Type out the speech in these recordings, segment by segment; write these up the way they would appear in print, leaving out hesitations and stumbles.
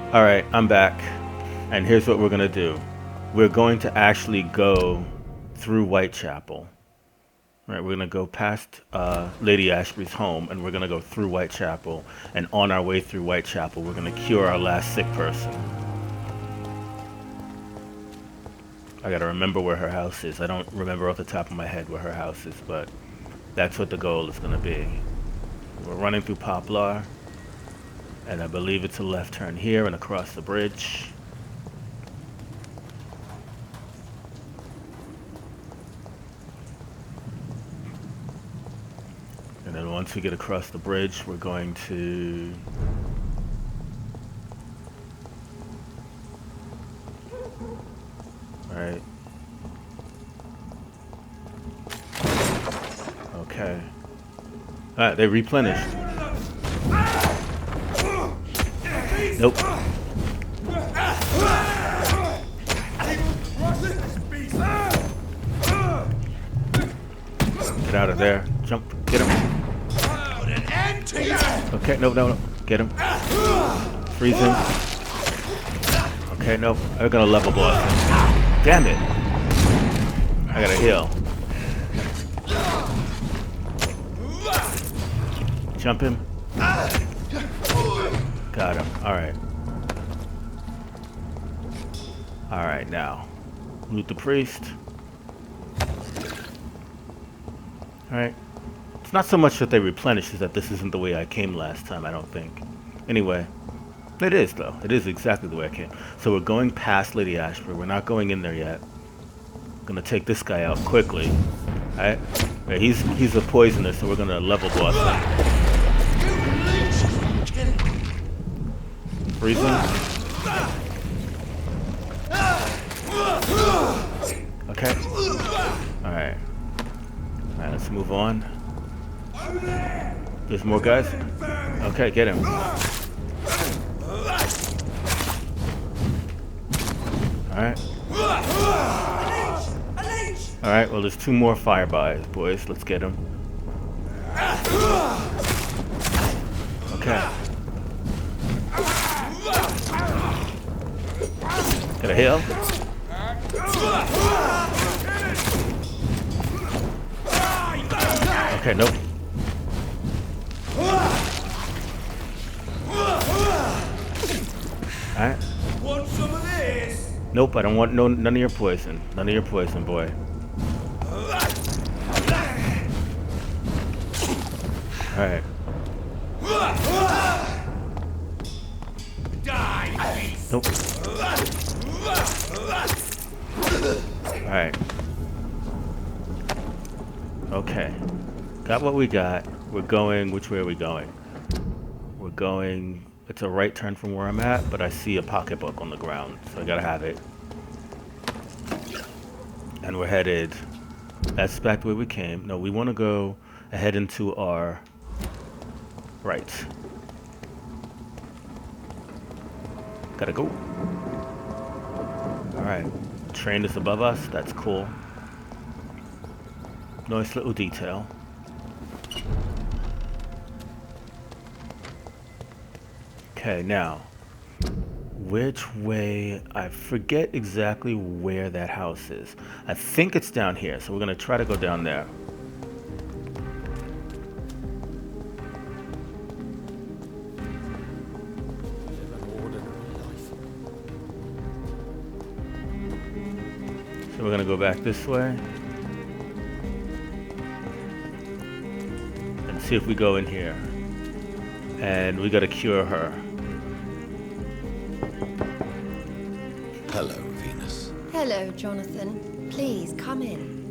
Alright, I'm back. And here's what we're gonna do. We're going to actually go through Whitechapel. Right, we're gonna go past Lady Ashbury's home, and we're gonna go through Whitechapel. And on our way through Whitechapel, we're gonna cure our last sick person. I gotta remember where her house is. I don't remember off the top of my head where her house is, but that's what the goal is gonna be. We're running through Poplar, and I believe it's a left turn here and across the bridge. And then once we get across the bridge, we're going to... Alright. Okay. Alright, they replenished. Nope. Get out of there. Jump. Get him. Okay, no. Get him. Freeze him. Okay, no. I'm gonna level boss him. Damn it. I gotta heal. Jump him. Got him. Alright. Alright, now. Loot the priest. Alright. It's not so much that they replenish, is that this isn't the way I came last time, I don't think. Anyway. It is, though. It is exactly the way I came. So we're going past Lady Ashbury. We're not going in there yet. Gonna take this guy out quickly. Alright? Yeah, he's a poisoner, so we're gonna level boss him. Freeze him. Okay. Alright. Alright, let's move on. There's more guys? Okay, get him. Alright. Alright, well there's 2 more fire boys. Let's get them. Okay. Got a heal? Okay, nope. Alright. Want some of this? Nope, I don't want none of your poison. None of your poison, boy. Alright. Nope. Alright. Okay. Got what we got. We're going... Which way are we going? We're going... It's a right turn from where I'm at, but I see a pocketbook on the ground, so I gotta have it. And we're headed... That's back the way we came. No, we want to go ahead into our... Right. Gotta go. Alright. Train is above us. That's cool. Nice little detail. Okay, now. Which way? I forget exactly where that house is. I think it's down here, so we're gonna try to go down there. So we're gonna go back this way and see if we go in here. And we gotta cure her. Hello, Venus. Hello, Jonathan. Please, come in.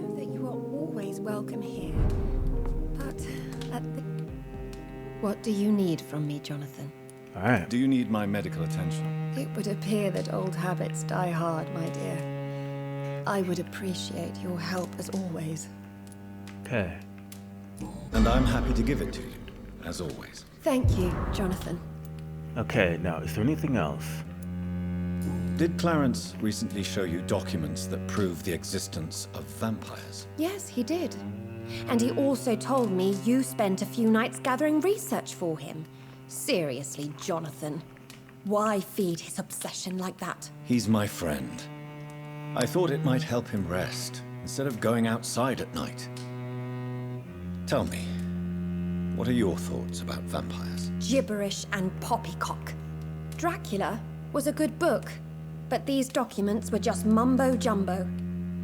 Know that you are always welcome here. But What do you need from me, Jonathan? Alright. Do you need my medical attention? It would appear that old habits die hard, my dear. I would appreciate your help as always. Okay. And I'm happy to give it to you, as always. Thank you, Jonathan. Okay, now, is there anything else? Did Clarence recently show you documents that prove the existence of vampires? Yes, he did. And he also told me you spent a few nights gathering research for him. Seriously, Jonathan. Why feed his obsession like that? He's my friend. I thought it might help him rest, instead of going outside at night. Tell me, what are your thoughts about vampires? Gibberish and poppycock. Dracula was a good book, but these documents were just mumbo-jumbo.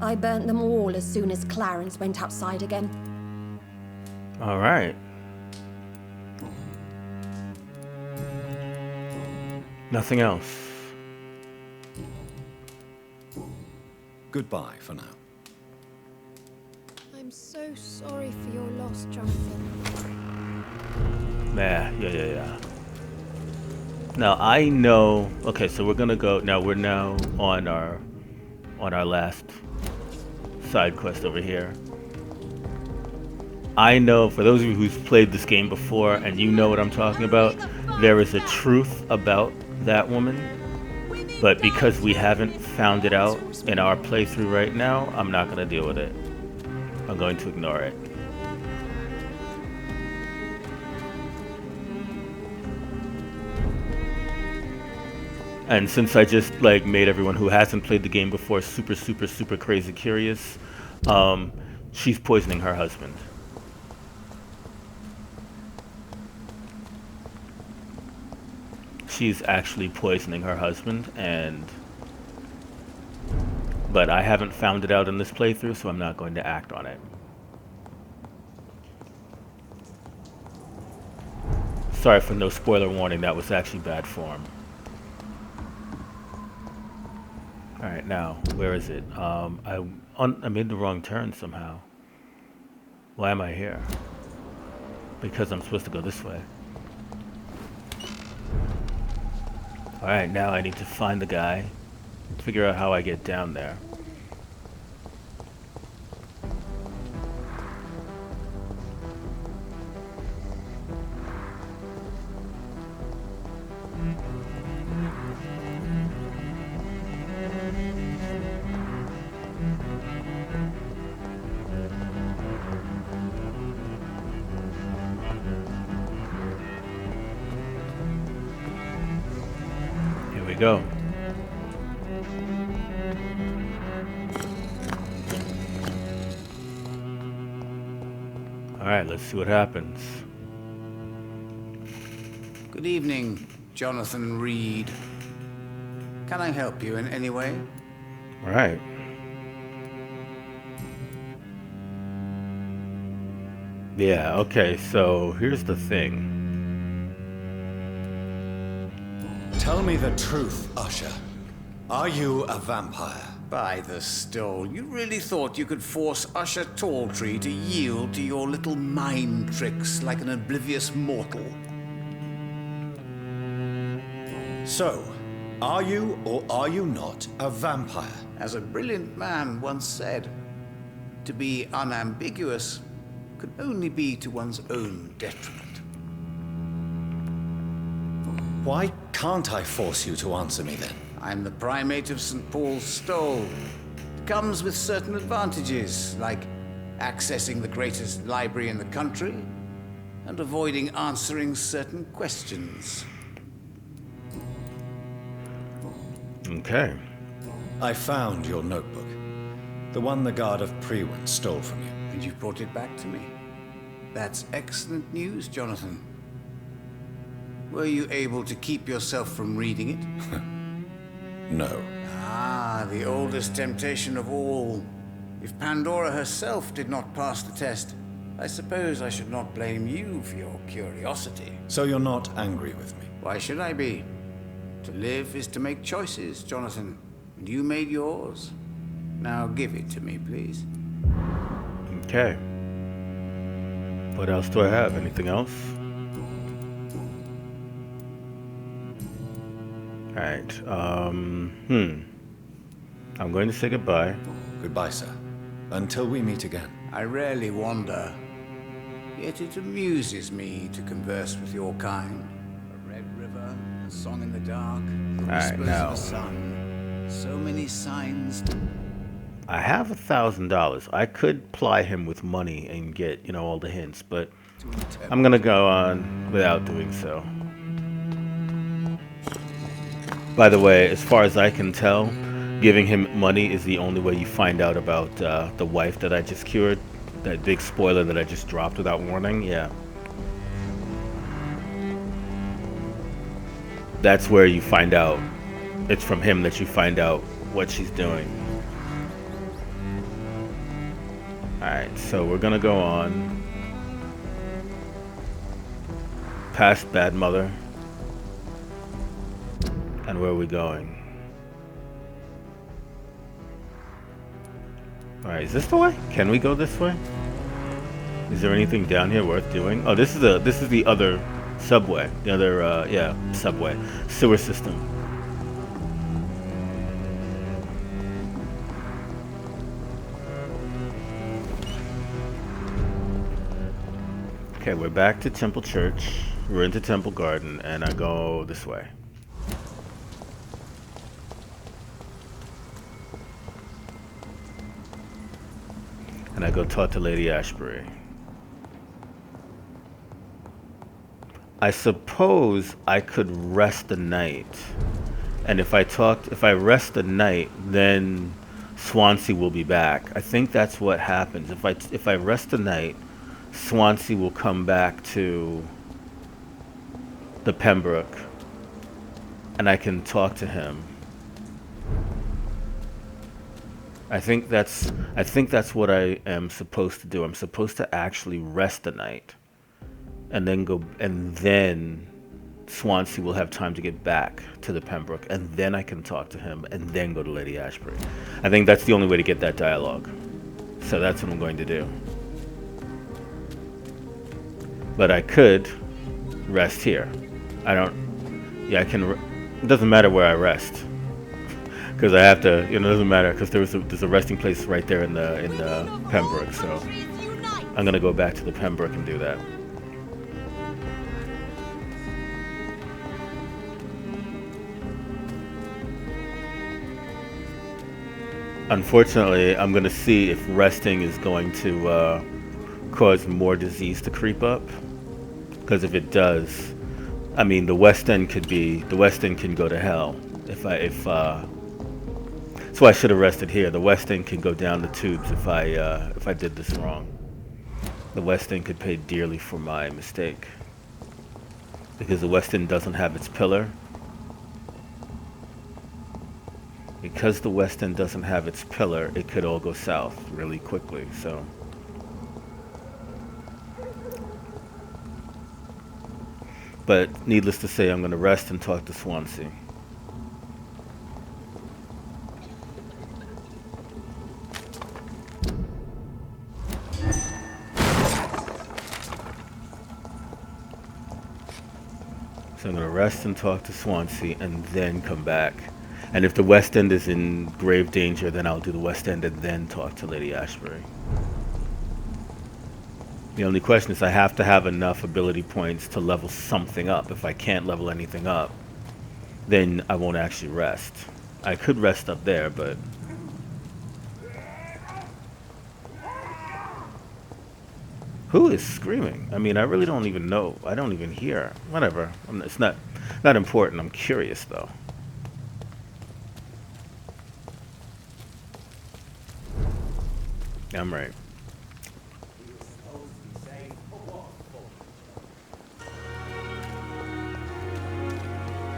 I burnt them all as soon as Clarence went outside again. All right. Nothing else. Goodbye for now. I'm so sorry for your loss, Jonathan. Yeah. Now I know. Okay, so we're gonna go. Now we're now on our last side quest over here. I know, for those of you who've played this game before and you know what I'm talking about, there is a truth about that woman, but because we haven't found it out in our playthrough right now, I'm not going to deal with it. I'm going to ignore it. And since I just like made everyone who hasn't played the game before super crazy curious, she's poisoning her husband. She's actually poisoning her husband, but I haven't found it out in this playthrough, so I'm not going to act on it. Sorry for no spoiler warning, that was actually bad form. Alright, now, where is it? I made the wrong turn somehow. Why am I here? Because I'm supposed to go this way. Alright, now I need to find the guy, figure out how I get down there. Go. All right, let's see what happens. Good evening, Jonathan Reid. Can I help you in any way? All right. Yeah, okay, so here's the thing. Tell me the truth, Usher. Are you a vampire? By the stole, you really thought you could force Usher Talltree to yield to your little mind tricks like an oblivious mortal? So, are you or are you not a vampire? As a brilliant man once said, to be unambiguous could only be to one's own detriment. Why can't I force you to answer me then? I'm the primate of St. Paul's Stole. It comes with certain advantages, like accessing the greatest library in the country and avoiding answering certain questions. Okay. I found your notebook. The one the guard of Prewen stole from you. And you've brought it back to me. That's excellent news, Jonathan. Were you able to keep yourself from reading it? No. Ah, the oldest temptation of all. If Pandora herself did not pass the test, I suppose I should not blame you for your curiosity. So you're not angry with me? Why should I be? To live is to make choices, Jonathan. And you made yours. Now give it to me, please. Okay. What else do I have? Anything else? Alright, I'm going to say goodbye. Goodbye, sir. Until we meet again. I rarely wander, yet it amuses me to converse with your kind. A red river, a song in the dark, the whispers of the sun. So many signs. I have $1,000. I could ply him with money and get, all the hints, but I'm gonna go on without doing so. By the way, as far as I can tell, giving him money is the only way you find out about the wife that I just cured. That big spoiler that I just dropped without warning. Yeah. That's where you find out. It's from him that you find out what she's doing. Alright, so we're gonna go on. Past Bad Mother. And where are we going? Alright, is this the way? Can we go this way? Is there anything down here worth doing? Oh, this is the other subway. The other yeah, subway. Sewer system. Okay, we're back to Temple Church. We're into Temple Garden, and I go this way. And I go talk to Lady Ashbury. I suppose I could rest the night. And if I rest the night, then Swansea will be back. I think that's what happens. If I rest the night, Swansea will come back to the Pembroke, and I can talk to him. I think that's what I am supposed to do. I'm supposed to actually rest the night, and then Swansea will have time to get back to the Pembroke, and then I can talk to him, and then go to Lady Ashbury. I think that's the only way to get that dialogue. So that's what I'm going to do. But I could rest here. I can. It doesn't matter where I rest, because I have to. It doesn't matter because there's a resting place right there in the Pembroke. So I'm gonna go back to the Pembroke and do that. Unfortunately, I'm gonna see if resting is going to cause more disease to creep up. Because if it does, I mean, the West End can go to hell. So I should have rested here. The West End can go down the tubes if I did this wrong. The West End could pay dearly for my mistake. Because the West End doesn't have its pillar. Because the West End doesn't have its pillar, it could all go south really quickly, so. But needless to say, I'm going to rest and talk to Swansea. So I'm going to rest and talk to Swansea and then come back. And if the West End is in grave danger, then I'll do the West End and then talk to Lady Ashbury. The only question is I have to have enough ability points to level something up. If I can't level anything up, then I won't actually rest. I could rest up there, but... Who is screaming? I mean, I really don't even know. I don't even hear. Whatever. It's not important. I'm curious, though. I'm right.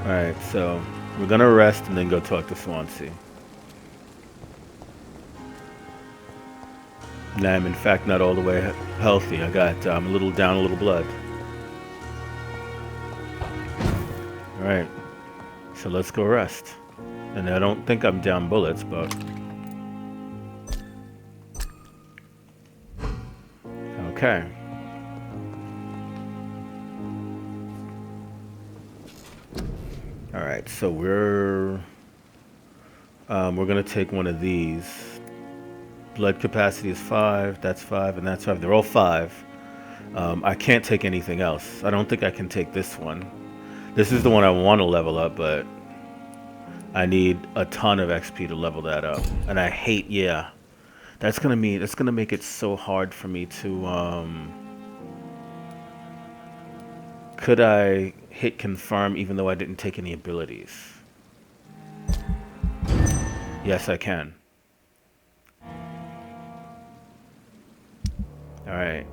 Alright, so we're gonna rest and then go talk to Swansea. And I'm in fact not all the way healthy. I'm a little down, a little blood. Alright, so let's go rest. And I don't think I'm down bullets, but... Okay. Alright, so we're gonna take one of these. Blood capacity is 5, that's 5, and that's 5. They're all 5. I can't take anything else. I don't think I can take this one. This is the one I want to level up, but I need a ton of XP to level that up. And I hate, yeah. That's gonna make it so hard for me to could I hit confirm even though I didn't take any abilities? Yes, I can. Alright.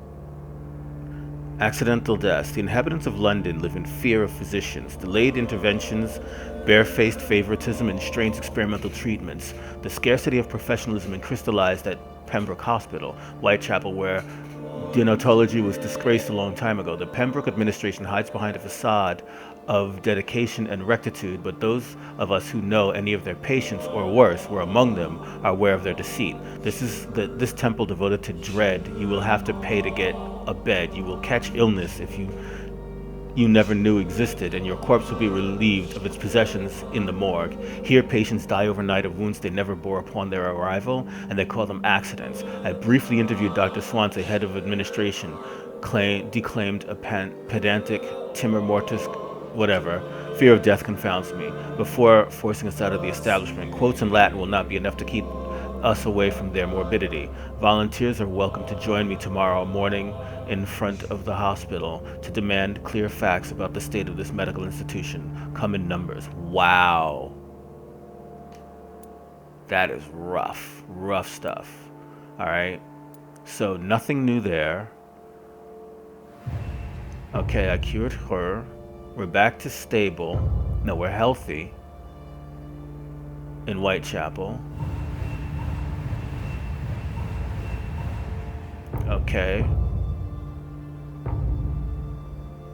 Accidental deaths. The inhabitants of London live in fear of physicians, delayed interventions, barefaced favoritism, and strange experimental treatments. The scarcity of professionalism crystallized at Pembroke Hospital, Whitechapel, where deontology was disgraced a long time ago. The Pembroke administration hides behind a facade of dedication and rectitude, but those of us who know any of their patients, or worse, were among them, are aware of their deceit. This temple devoted to dread. You will have to pay to get a bed. You will catch illness if you never knew existed, and your corpse will be relieved of its possessions in the morgue. Here, patients die overnight of wounds they never bore upon their arrival, and they call them accidents. I briefly interviewed Dr. Swansea, head of administration, declaimed a pedantic timor mortis, whatever. Fear of death confounds me. Before forcing us out of the establishment, quotes in Latin will not be enough to keep us away from their morbidity. Volunteers are welcome to join me tomorrow morning in front of the hospital to demand clear facts about the state of this medical institution. Come in numbers. Wow. That is rough. Rough stuff. Alright. So nothing new there. Okay, I cured her. We're back to stable. No, we're healthy. In Whitechapel. Okay.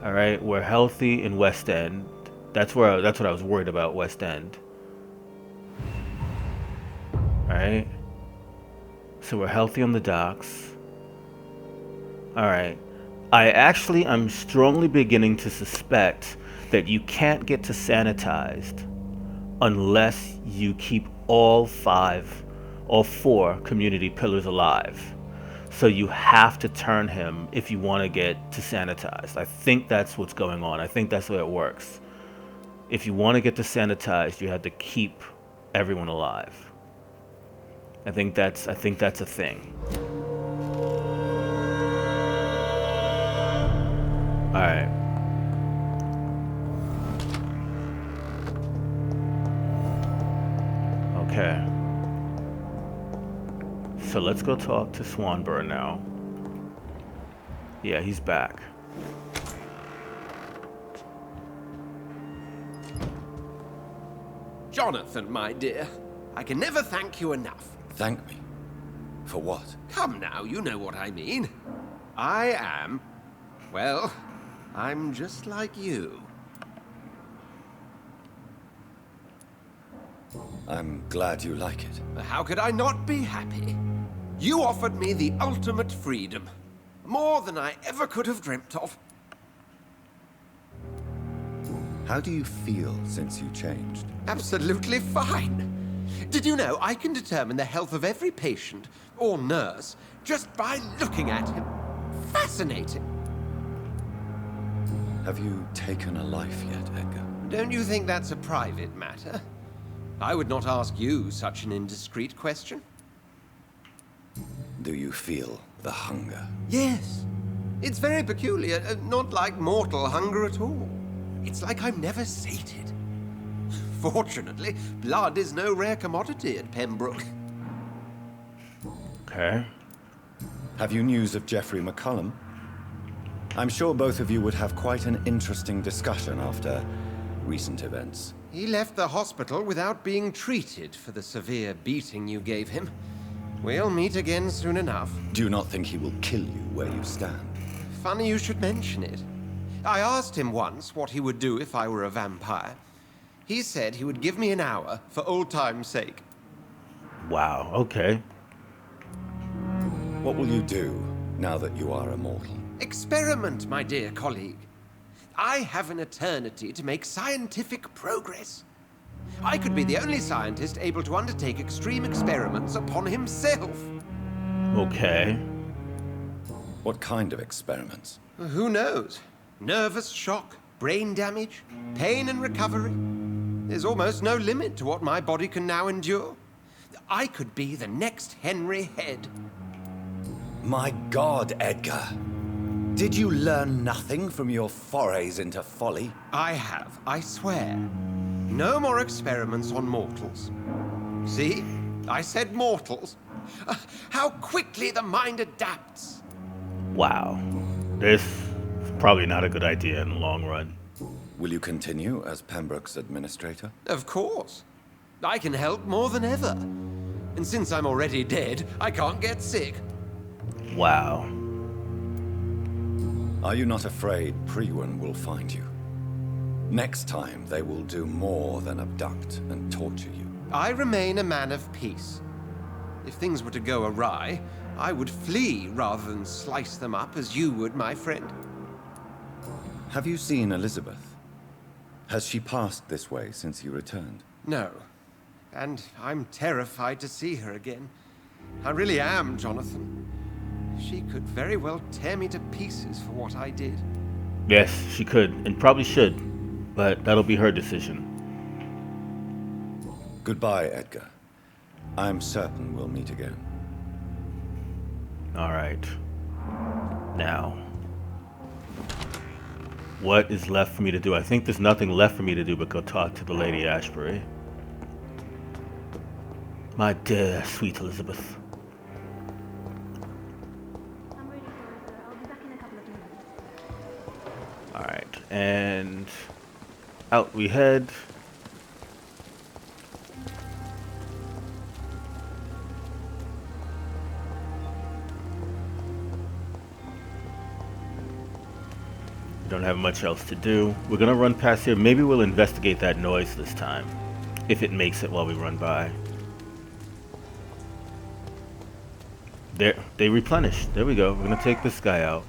All right, we're healthy in West End. That's what I was worried about, West End. All right. So we're healthy on the docks. All right. I'm strongly beginning to suspect that you can't get to sanitized unless you keep all four community pillars alive. So you have to turn him if you want to get to sanitized. I think that's what's going on. I think that's the way it works. If you want to get to sanitized, you have to keep everyone alive. I think that's a thing. All right. Okay. So let's go talk to Swanburn now. Yeah, he's back. Jonathan, my dear, I can never thank you enough. Thank me? For what? Come now, you know what I mean. I'm just like you. I'm glad you like it. How could I not be happy? You offered me the ultimate freedom. More than I ever could have dreamt of. How do you feel since you changed? Absolutely fine. Did you know I can determine the health of every patient or nurse just by looking at him? Fascinating. Have you taken a life yet, Edgar? Don't you think that's a private matter? I would not ask you such an indiscreet question. Do you feel the hunger? Yes. It's very peculiar, not like mortal hunger at all. It's like I'm never sated. Fortunately, blood is no rare commodity at Pembroke. Okay. Have you news of Geoffrey McCullum? I'm sure both of you would have quite an interesting discussion after recent events. He left the hospital without being treated for the severe beating you gave him. We'll meet again soon enough. Do you not think he will kill you where you stand? Funny you should mention it. I asked him once what he would do if I were a vampire. He said he would give me an hour for old time's sake. Wow, okay. What will you do now that you are immortal? Experiment, my dear colleague. I have an eternity to make scientific progress. I could be the only scientist able to undertake extreme experiments upon himself. Okay. What kind of experiments? Who knows? Nervous shock, brain damage, pain and recovery. There's almost no limit to what my body can now endure. I could be the next Henry Head. My God, Edgar. Did you learn nothing from your forays into folly? I have, I swear. No more experiments on mortals. See? I said mortals. How quickly the mind adapts. Wow. This is probably not a good idea in the long run. Will you continue as Pembroke's administrator? Of course. I can help more than ever. And since I'm already dead, I can't get sick. Wow. Are you not afraid Priwen will find you? Next time, they will do more than abduct and torture you. I remain a man of peace. If things were to go awry, I would flee rather than slice them up as you would, my friend. Have you seen Elizabeth? Has she passed this way since you returned? No. And I'm terrified to see her again. I really am, Jonathan. She could very well tear me to pieces for what I did. Yes, she could, and probably should, but that'll be her decision. Goodbye, Edgar. I'm certain we'll meet again. All right. Now, what is left for me to do? I think there's nothing left for me to do but go talk to the Lady Ashbury. My dear, sweet Elizabeth. I'm really sorry, sir. I'll be back in a couple of minutes. All right, and out we head. We don't have much else to do. We're gonna run past here. Maybe we'll investigate that noise this time, if it makes it while we run by. There, they replenished. There we go. We're gonna take this guy out.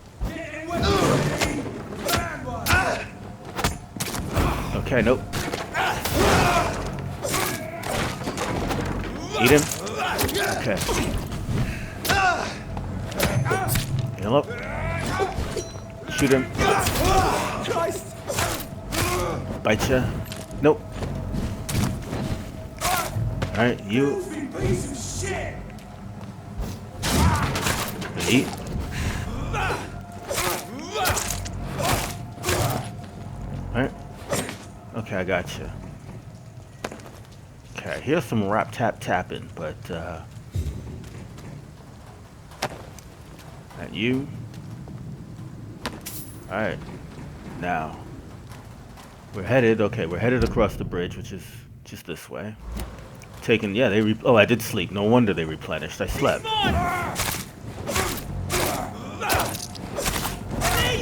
Okay, nope. Eat him. Okay. Heal up. Shoot him. Bite ya. Nope. Alright, you. Eat. Alright. Okay, I got you. Okay, here's some rap tap tapping, but not you. Alright. Now we're headed across the bridge, which is just this way. Taking, yeah, oh, I did sleep. No wonder they replenished. I slept.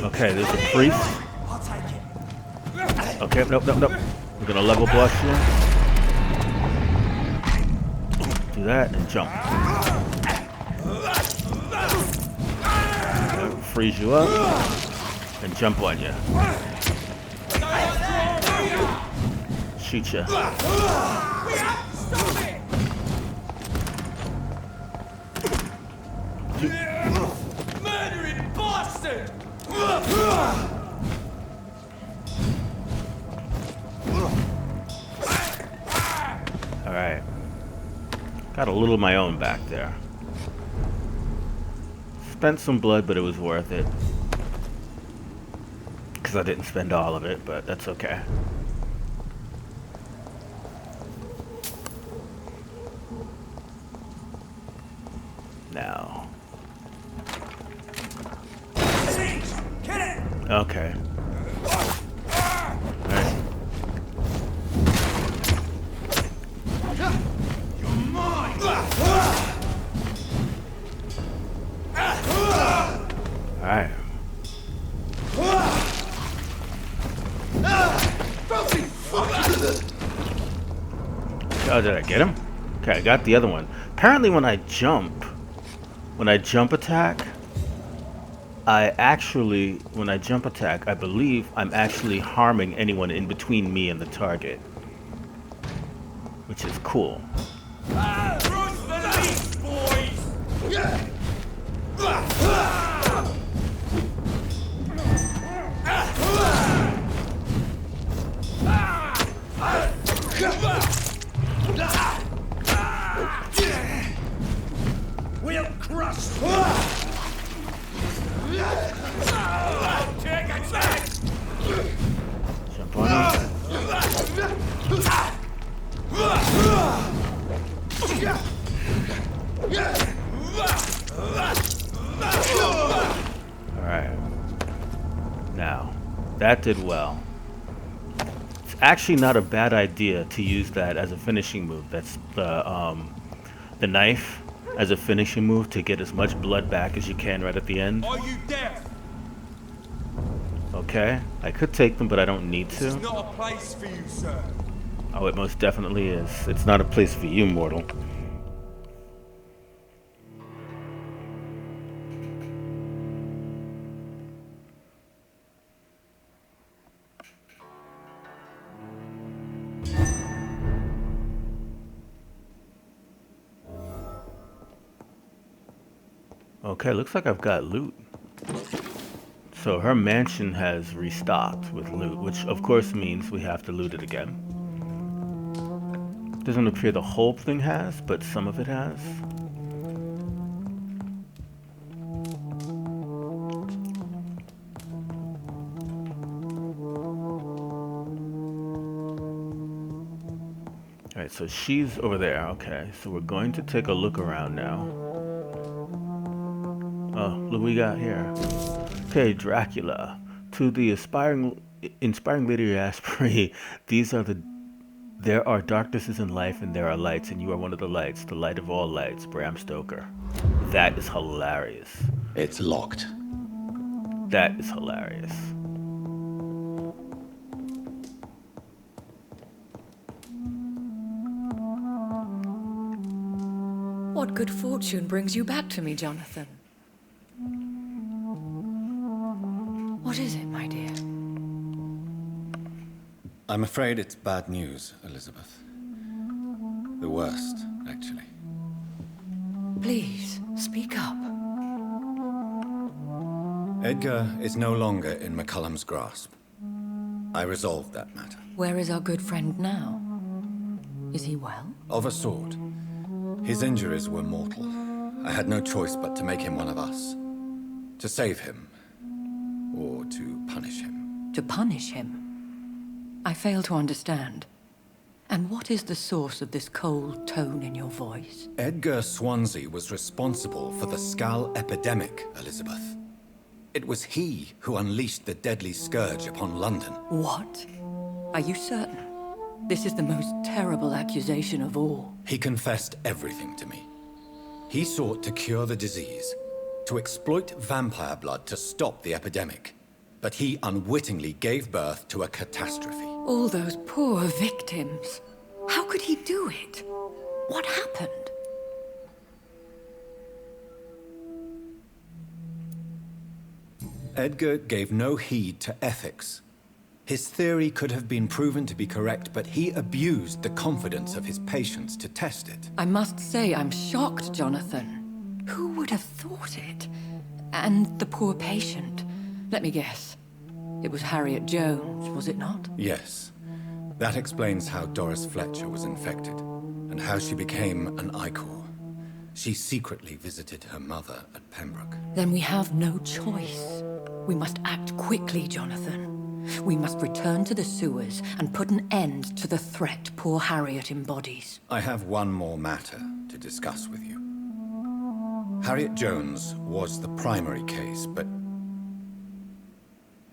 Okay, there's a priest. Okay, nope. We're gonna level blush you. Do that and jump. Freeze you up and jump on you. Shoot you. Murdering bastard! Alright. Got a little of my own back there. Spent some blood, but it was worth it. Because I didn't spend all of it, but that's okay. Now. Okay. Alright. Alright. Oh, did I get him? Okay, I got the other one. Apparently when I jump attack, I believe I'm actually harming anyone in between me and the target, which is cool. We'll crush. Jump on him. Alright. Now, that did well. It's actually not a bad idea to use that as a finishing move. That's the knife as a finishing move to get as much blood back as you can right at the end. Are you deaf? Okay, I could take them, but I don't need This is to. not a place for you, sir. Oh, it most definitely is. It's not a place for you, mortal. Okay, looks like I've got loot. So her mansion has restocked with loot, which of course means we have to loot it again. Doesn't appear the whole thing has, but some of it has. Alright, so she's over there. Okay, so we're going to take a look around now. Oh, look what we got here. Okay, Dracula. To the inspiring Lady Ashbury, there are darknesses in life and there are lights, and you are one of the lights, the light of all lights, Bram Stoker. That is hilarious. It's locked. That is hilarious. What good fortune brings you back to me, Jonathan? What is it, my dear? I'm afraid it's bad news, Elizabeth. The worst, actually. Please, speak up. Edgar is no longer in McCullum's grasp. I resolved that matter. Where is our good friend now? Is he well? Of a sort. His injuries were mortal. I had no choice but to make him one of us. To save him. Or to punish him. To punish him? I fail to understand. And what is the source of this cold tone in your voice? Edgar Swansea was responsible for the Skal epidemic, Elizabeth. It was he who unleashed the deadly scourge upon London. What? Are you certain? This is the most terrible accusation of all. He confessed everything to me. He sought to cure the disease, to exploit vampire blood to stop the epidemic. But he unwittingly gave birth to a catastrophe. All those poor victims. How could he do it? What happened? Edgar gave no heed to ethics. His theory could have been proven to be correct, but he abused the confidence of his patients to test it. I must say I'm shocked, Jonathan. Who would have thought it? And the poor patient. Let me guess. It was Harriet Jones, was it not? Yes. That explains how Doris Fletcher was infected, and how she became an Icor. She secretly visited her mother at Pembroke. Then we have no choice. We must act quickly, Jonathan. We must return to the sewers and put an end to the threat poor Harriet embodies. I have one more matter to discuss with you. Harriet Jones was the primary case, but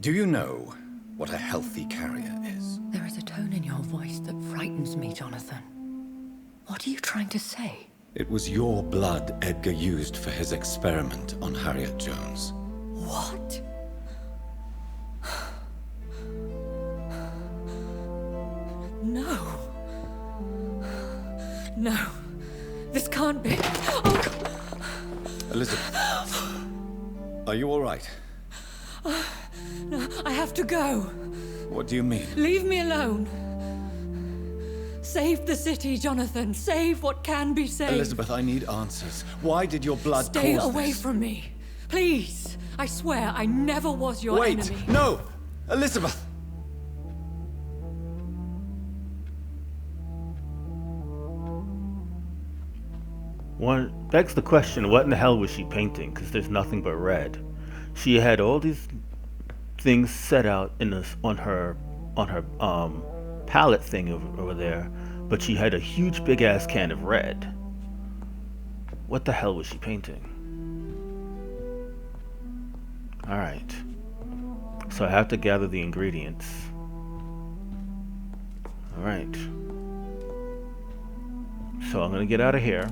do you know what a healthy carrier is? There is a tone in your voice that frightens me, Jonathan. What are you trying to say? It was your blood Edgar used for his experiment on Harriet Jones. What? No. No. This can't be. Oh, God. Elizabeth, are you all right? No, I have to go. What do you mean? Leave me alone. Save the city, Jonathan. Save what can be saved. Elizabeth, I need answers. Why did your blood Stay cause away this? from me. Please. I swear I never was your Wait! enemy. No! Elizabeth! One begs the question, what in the hell was she painting? Because there's nothing but red. She had all these things set out in this on her palette thing over there, but she had a huge big ass can of red. What the hell was she painting? Alright. So I have to gather the ingredients. Alright. So I'm gonna get out of here.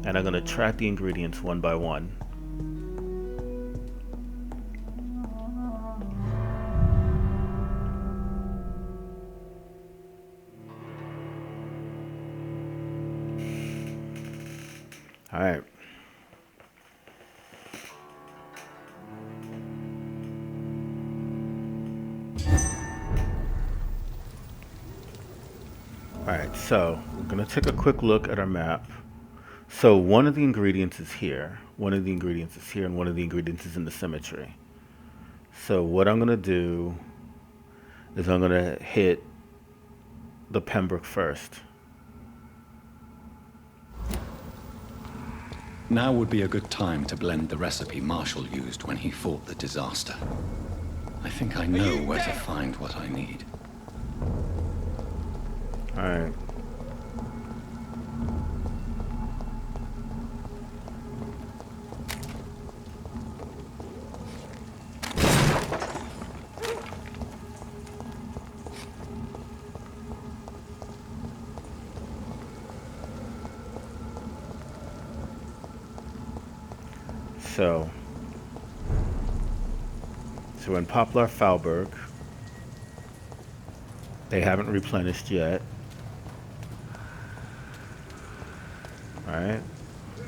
And I'm gonna track the ingredients one by one. Alright. Alright, so we're going to take a quick look at our map. So one of the ingredients is here, one of the ingredients is here, and one of the ingredients is in the cemetery. So what I'm going to do is I'm going to hit the Pembroke first. Now would be a good time to blend the recipe Marshall used when he fought the disaster. I think I know where to find what I need. Alright. So we're in Poplar Falberg. They haven't replenished yet. Alright.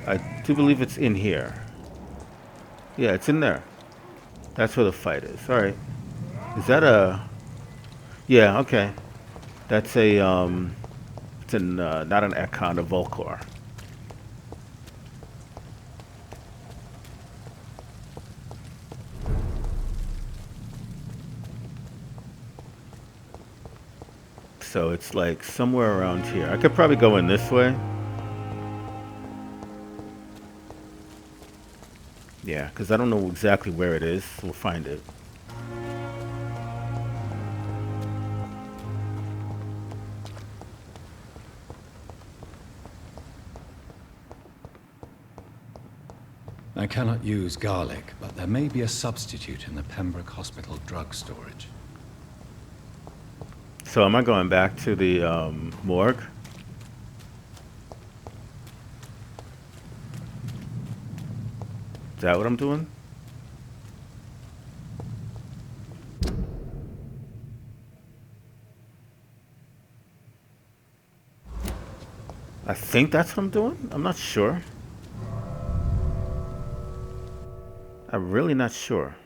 I do believe it's in here. Yeah, it's in there. That's where the fight is. Alright. Is that a... Yeah, okay. That's a, it's an, not an Ekon, a Volcor. So it's like somewhere around here. I could probably go in this way. Yeah, because I don't know exactly where it is. We'll find it. I cannot use garlic, but there may be a substitute in the Pembroke Hospital drug storage. So am I going back to the morgue? Is that what I'm doing? I think that's what I'm doing. I'm not sure. I'm really not sure.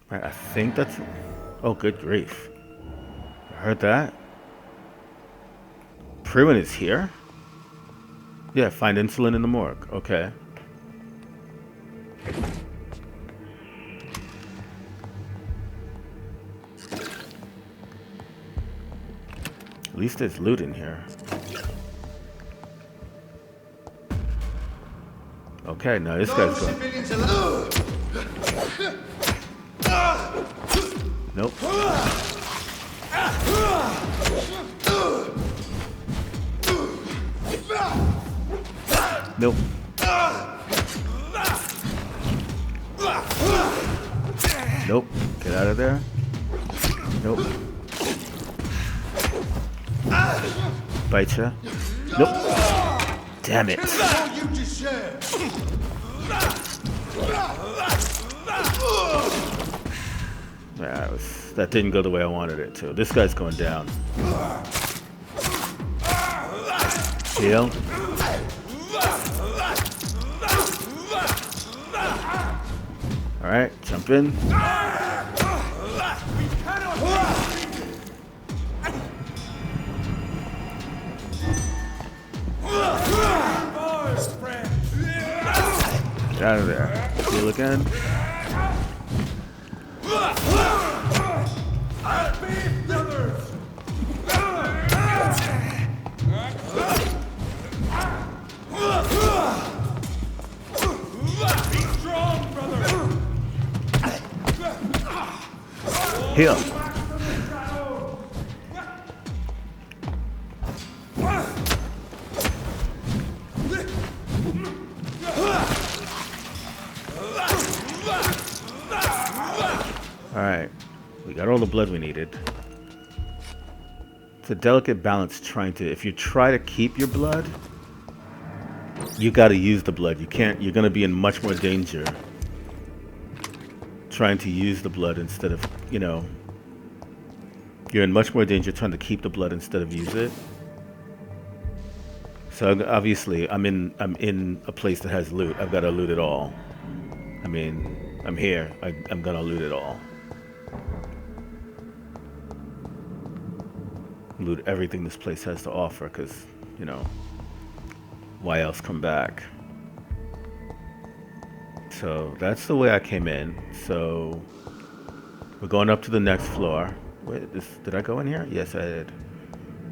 Right, I think that's... Oh, good grief. I heard that. Pruitt is here? Yeah, find insulin in the morgue. Okay. At least there's loot in here. Okay, now this guy's going... Nope. Nope. Nope. Get out of there. Nope. Bite ya. Nope. Damn it. Yeah, that didn't go the way I wanted it to. This guy's going down. Heal. Alright, jump in. Get out of there. Heal again. Here. Alright. We got all the blood we needed. It's a delicate balance trying to... If you try to keep your blood, you gotta use the blood. You can't... You're gonna be in much more danger trying to use the blood instead of, you know... You're in much more danger trying to keep the blood instead of use it. So obviously, I'm in a place that has loot. I've got to loot it all. I mean, I'm here. I'm gonna loot it all. Loot everything this place has to offer, because, you know, why else come back? So that's the way I came in. So we're going up to the next floor. Wait, did I go in here? Yes, I did.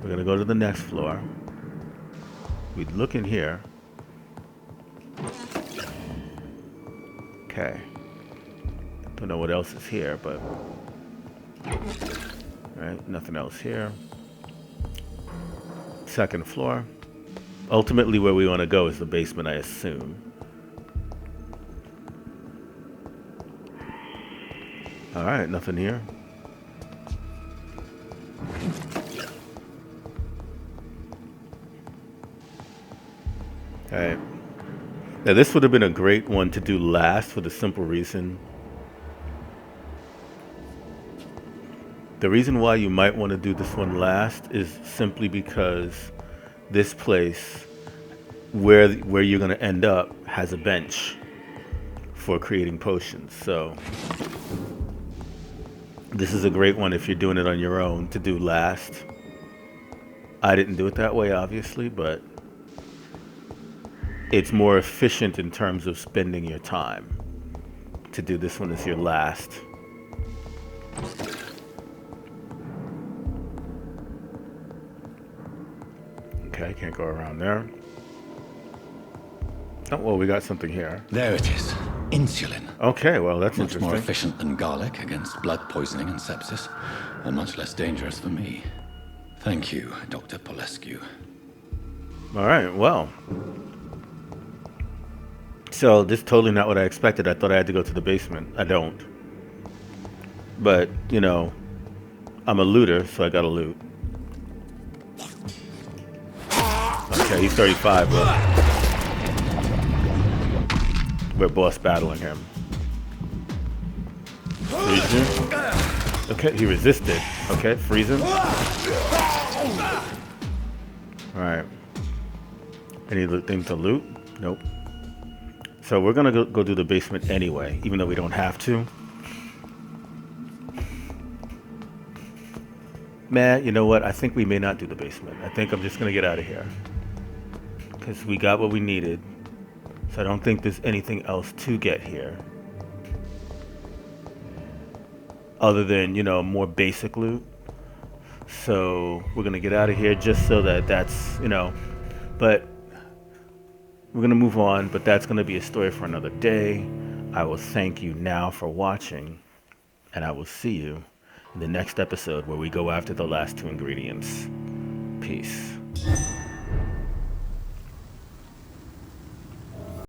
We're gonna go to the next floor. We look in here. Okay. Don't know what else is here, but... Alright, nothing else here. Second floor. Ultimately, where we want to go is the basement, I assume. Alright, nothing here. Alright. Now this would have been a great one to do last for the simple reason. The reason why you might want to do this one last is simply because this place, where you're going to end up, has a bench for creating potions. So this is a great one if you're doing it on your own to do last. I didn't do it that way, obviously, but it's more efficient in terms of spending your time to do this one as your last. Okay, can't go around there. Oh, well, we got something here. There it is. Insulin. Okay, well, that's Much interesting. more efficient than garlic against blood poisoning and sepsis, and much less dangerous for me. Thank you, Dr. Polescu. All right, well. So, this is totally not what I expected. I thought I had to go to the basement. I don't. But, you know, I'm a looter, so I gotta loot. Okay, he's 35, but we're boss battling him. Freeze him. Okay, he resisted. Okay, freeze him. Alright. Anything to loot? Nope. So we're gonna go do the basement anyway, even though we don't have to. Man, you know what? I think we may not do the basement. I think I'm just gonna get out of here. Because we got what we needed. So I don't think there's anything else to get here. Other than, you know, more basic loot. So we're going to get out of here just so that that's, you know. But we're going to move on. But that's going to be a story for another day. I will thank you now for watching. And I will see you in the next episode where we go after the last two ingredients. Peace.